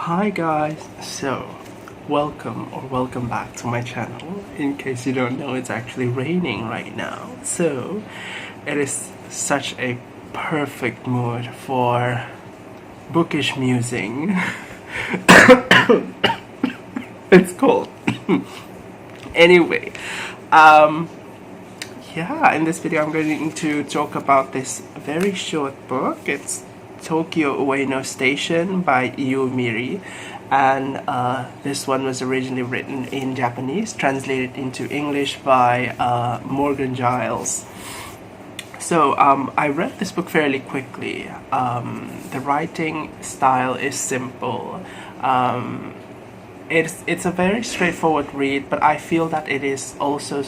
Hi guys, so welcome back to my channel. In case you don't know, it's actually raining right now, so it is such a perfect mood for bookish musing. It's cold. Anyway, yeah, in this video I'm going to talk about this very short book. It's Tokyo Ueno Station by Yu Miri, and this one was originally written in Japanese, translated into English by Giles. So I read this book fairly quickly. The writing style is simple. It's a very straightforward read, but I feel that it is also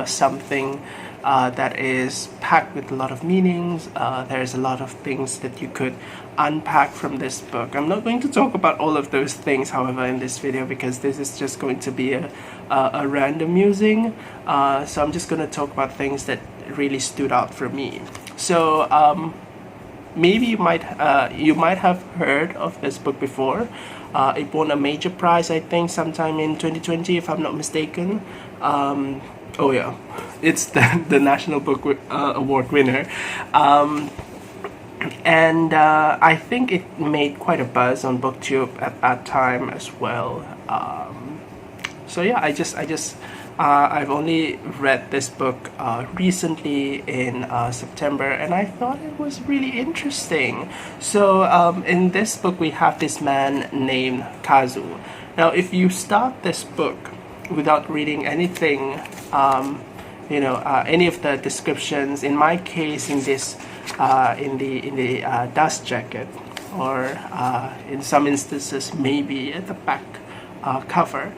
something that is packed with a lot of meanings. There's a lot of things that you could unpack from this book. I'm not going to talk about all of those things, however, in this video, because this is just going to be a random musing. So I'm just going to talk about things that really stood out for me. So maybe you might have heard of this book before. It won a major prize, I think, sometime in 2020, if I'm not mistaken. Oh yeah, it's the National Book Award winner. And I think it made quite a buzz on BookTube at that time as well. So yeah, I've only read this book recently in September, and I thought it was really interesting. So in this book we have this man named Kazu. Now if you start this book without reading anything, any of the descriptions, in my case, in this in the dust jacket, or in some instances maybe at the back cover,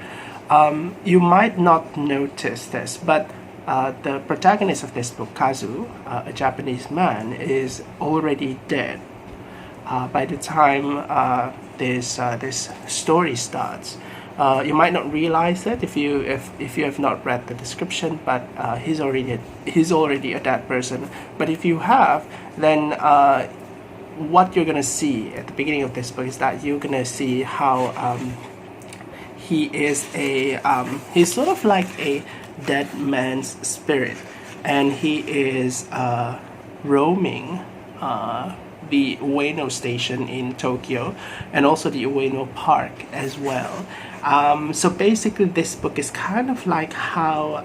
you might not notice this, but the protagonist of this book, Kazu, a Japanese man, is already dead by the time this story starts. You might not realize it if you have not read the description, but he's already a dead person. But if you have, then what you're gonna see at the beginning of this book is that you're gonna see how he is he's sort of like a dead man's spirit, and he is roaming the Ueno Station in Tokyo, and also the Ueno Park as well. So basically this book is kind of like how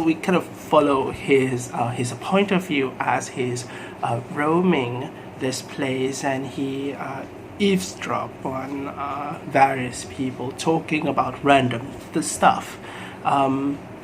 we kind of follow his point of view as he's roaming this place, and he eavesdrop on various people talking about random stuff,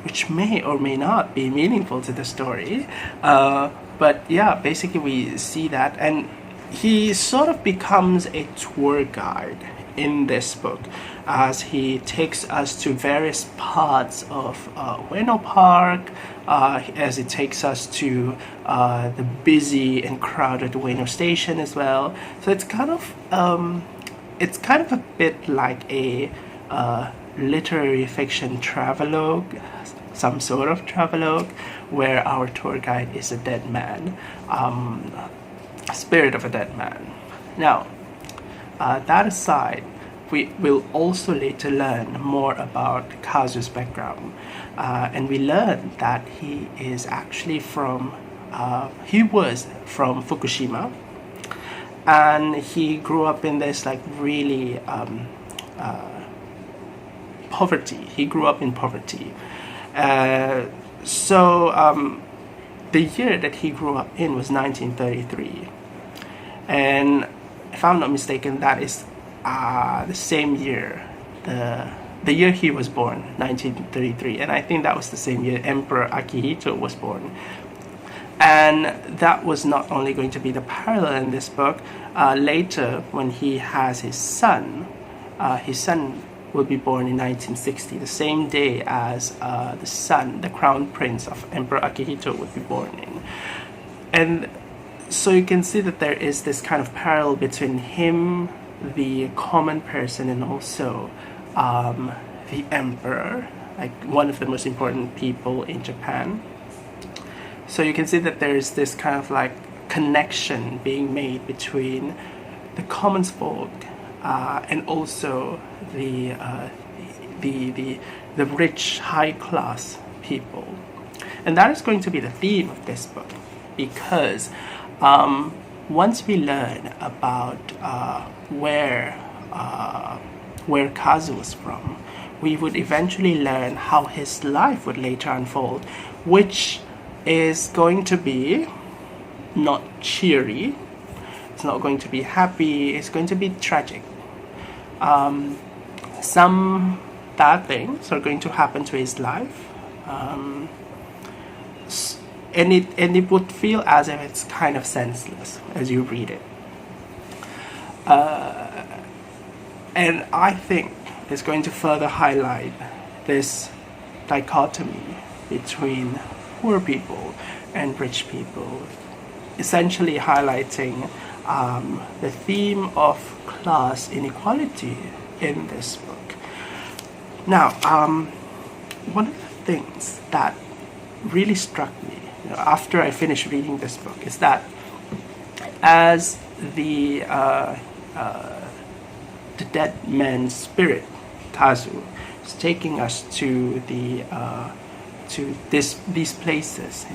which may or may not be meaningful to the story. But yeah, basically we see that, and he sort of becomes a tour guide in this book as he takes us to various parts of Ueno Park, as it takes us to the busy and crowded Ueno Station as well. So it's kind of a bit like a literary fiction travelogue, some sort of travelogue, where our tour guide is a dead man, spirit of a dead man. Now, that aside, we will also later learn more about Kazu's background, and we learn that he is actually he was from Fukushima, and he grew up in this like really poverty. He grew up in poverty. So the year that he grew up in was 1933, and if I'm not mistaken, that is the same year, the year he was born, 1933, and I think that was the same year Emperor Akihito was born. And that was not only going to be the parallel in this book. Later, when he has his son will be born in 1960, the same day as the crown prince of Emperor Akihito would be born in. And so you can see that there is this kind of parallel between him, the common person, and also the emperor, like one of the most important people in Japan. So you can see that there is this kind of like connection being made between the common folk and also the rich high class people. And that is going to be the theme of this book, because once we learn about where Kazu was from, we would eventually learn how his life would later unfold, which is going to be not cheery, it's not going to be happy, it's going to be tragic. Some bad things are going to happen to his life, and it would feel as if it's kind of senseless as you read it. And I think it's going to further highlight this dichotomy between poor people and rich people, essentially highlighting the theme of class inequality in this book. Now, one of the things that really struck me, after I finished reading this book, is that as the dead man's spirit, Kazu, is taking us to these places,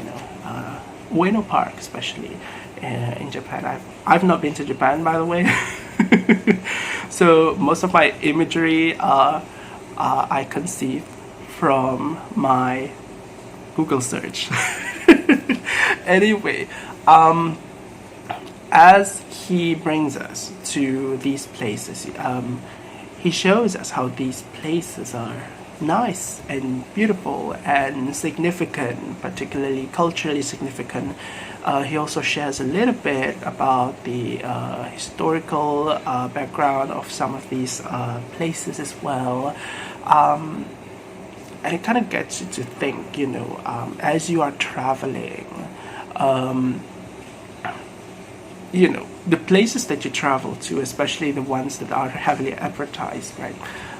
Ueno Park, especially in Japan. I've not been to Japan, by the way, so most of my imagery I conceived from my Google search. Anyway, as he brings us to these places, he shows us how these places are nice and beautiful and significant, particularly culturally significant. He also shares a little bit about the historical background of some of these places as well. And it kind of gets you to think, as you are traveling, the places that you travel to, especially the ones that are heavily advertised, right,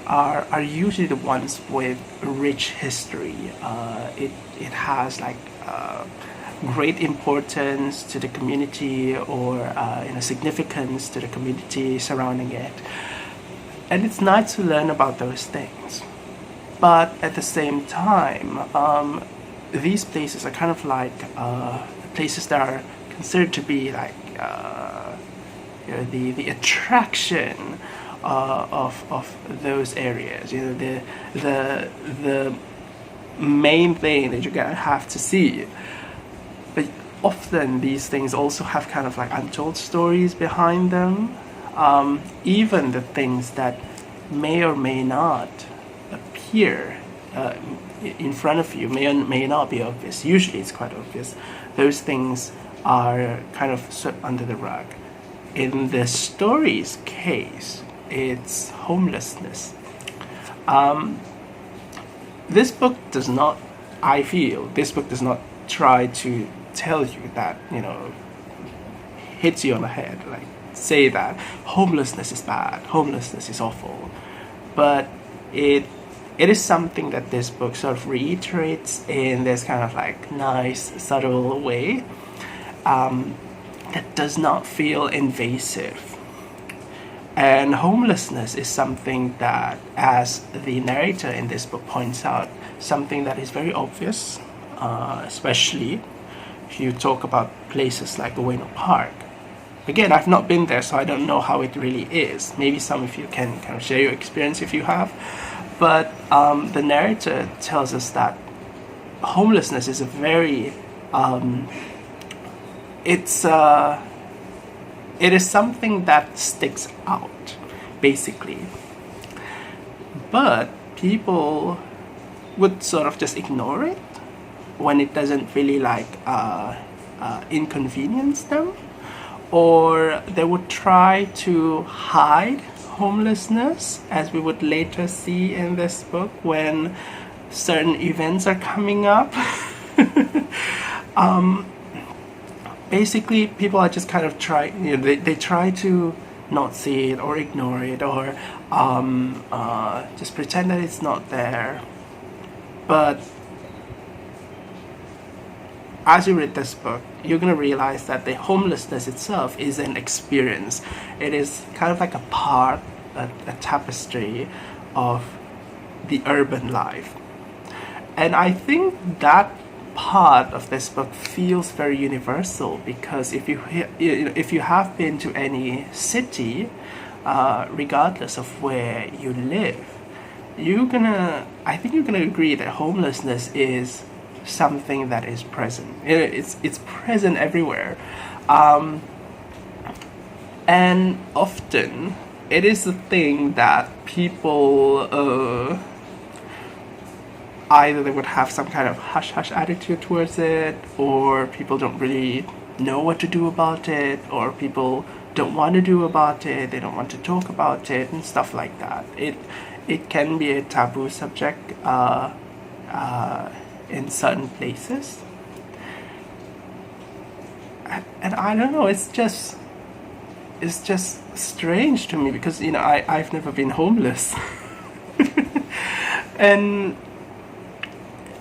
are usually the ones with rich history. It has great importance to the community, or significance to the community surrounding it. And it's nice to learn about those things. But at the same time, these places are kind of like places that are considered to be like the attraction of those areas. The main thing that you're gonna have to see. But often these things also have kind of like untold stories behind them. Even the things that may or may not appear in front of you, may or may not be obvious. Usually it's quite obvious. Those things are kind of swept under the rug. In the story's case, it's homelessness. This book does not, I feel, this book does not try to tell you that, hits you on the head, like say that homelessness is bad, homelessness is awful. But it is something that this book sort of reiterates in this kind of like nice, subtle way that does not feel invasive. And homelessness is something that, as the narrator in this book points out, something that is very obvious, especially if you talk about places like Ueno Park. Again, I've not been there, so I don't know how it really is. Maybe some of you can kind of share your experience if you have. But the narrator tells us that homelessness is a very it is something that sticks out, basically. But people would sort of just ignore it when it doesn't really inconvenience them, or they would try to hide homelessness, as we would later see in this book when certain events are coming up. Basically, people are just kind of they try to not see it or ignore it, or just pretend that it's not there. But as you read this book, you're going to realize that the homelessness itself is an experience. It is kind of like a part, a tapestry of the urban life. And I think that part of this book feels very universal, because if you have been to any city, regardless of where you live, I think you're gonna agree that homelessness is something that is present. It's present everywhere, and often it is a thing that people either they would have some kind of hush-hush attitude towards it, or people don't really know what to do about it, or people don't want to do about it, they don't want to talk about it, and stuff like that. It can be a taboo subject in certain places. And I don't know, it's just strange to me, because I've never been homeless. And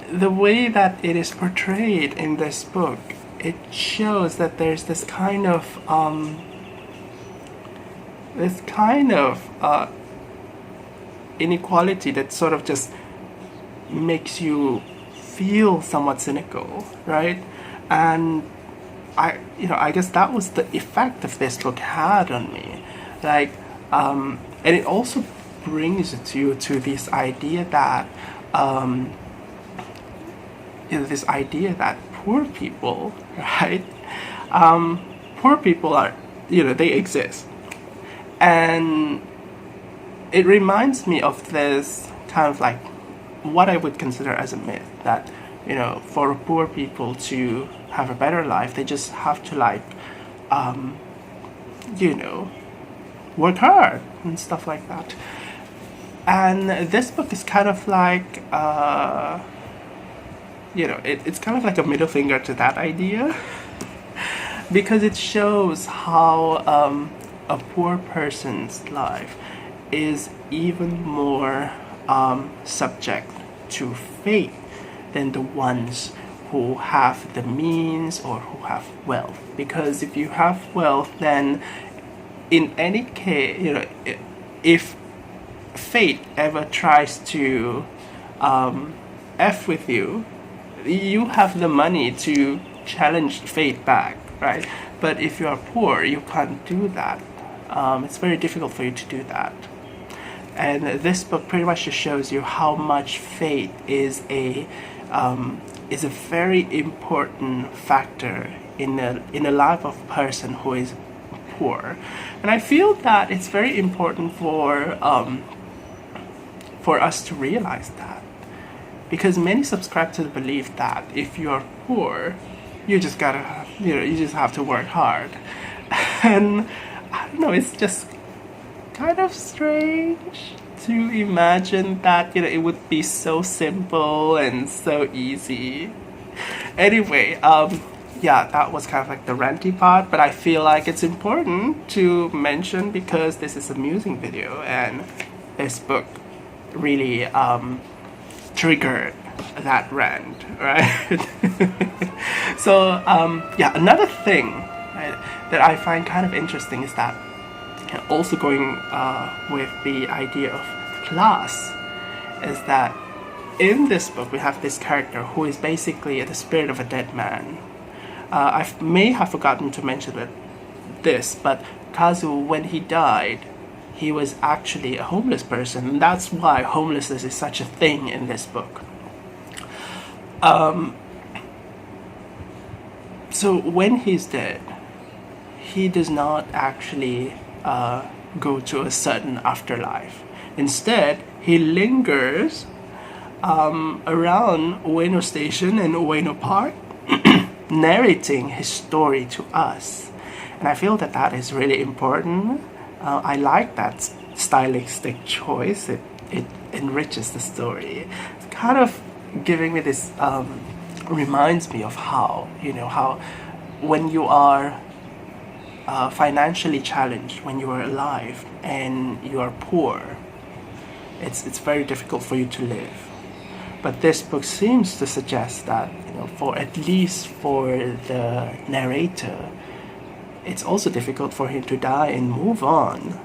the way that it is portrayed in this book, it shows that there's this kind of inequality that sort of just makes you feel somewhat cynical, right? And I guess that was the effect of this book had on me, and it also brings you to this idea that poor people, right? Poor people are, they exist. And it reminds me of this kind of like what I would consider as a myth, that, for poor people to have a better life, they just have to work hard and stuff like that. And this book is kind of like, it's kind of like a middle finger to that idea, because it shows how a poor person's life is even more subject to fate than the ones who have the means or who have wealth. Because if you have wealth, then in any case, if fate ever tries to F with you, you have the money to challenge fate back, right? But if you are poor, you can't do that. It's very difficult for you to do that. And this book pretty much just shows you how much fate is a very important factor in the life of a person who is poor. And I feel that it's very important for us to realize that, because many subscribe to the belief that if you are poor, you just have to work hard. And I don't know, it's just kind of strange to imagine that it would be so simple and so easy. Anyway, that was kind of like the ranty part, but I feel like it's important to mention because this is a musing video, and this book really triggered that rant, right? So another thing, right, that I find kind of interesting is that, also going with the idea of class, is that in this book we have this character who is basically the spirit of a dead man. I may have forgotten to mention this, but Kazu, when he died, he was actually a homeless person, and that's why homelessness is such a thing in this book. So when he's dead, he does not actually go to a certain afterlife. Instead, he lingers around Ueno Station and Ueno Park, narrating his story to us. And I feel that is really important. I like that stylistic choice. It enriches the story. It's kind of giving me this, reminds me of how when you are financially challenged, when you are alive and you are poor, it's very difficult for you to live. But this book seems to suggest that for at least for the narrator, it's also difficult for him to die and move on.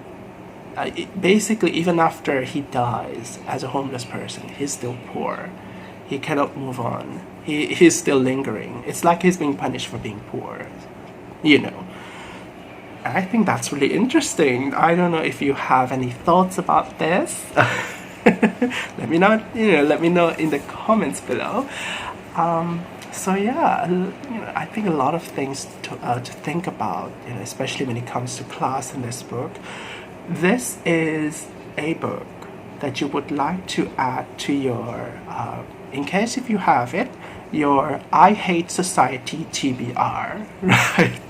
Basically, even after he dies as a homeless person, he's still poor. He cannot move on. He's still lingering. It's like he's being punished for being poor. I think that's really interesting. I don't know if you have any thoughts about this. Let me know. Let me know in the comments below. So yeah, I think a lot of things to think about. Especially when it comes to class in this book. This is a book that you would like to add to your, in case if you have it, your I Hate Society TBR, right?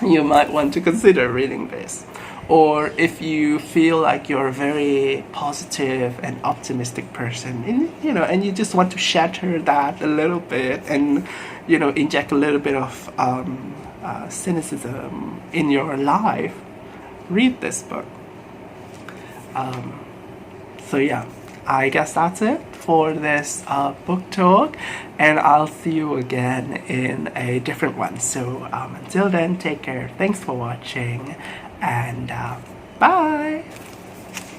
You might want to consider reading this. Or if you feel like you're a very positive and optimistic person, and you just want to shatter that a little bit and, inject a little bit of cynicism in your life, read this book. So yeah, I guess that's it for this book talk, and I'll see you again in a different one. So until then, take care. Thanks for watching, and bye.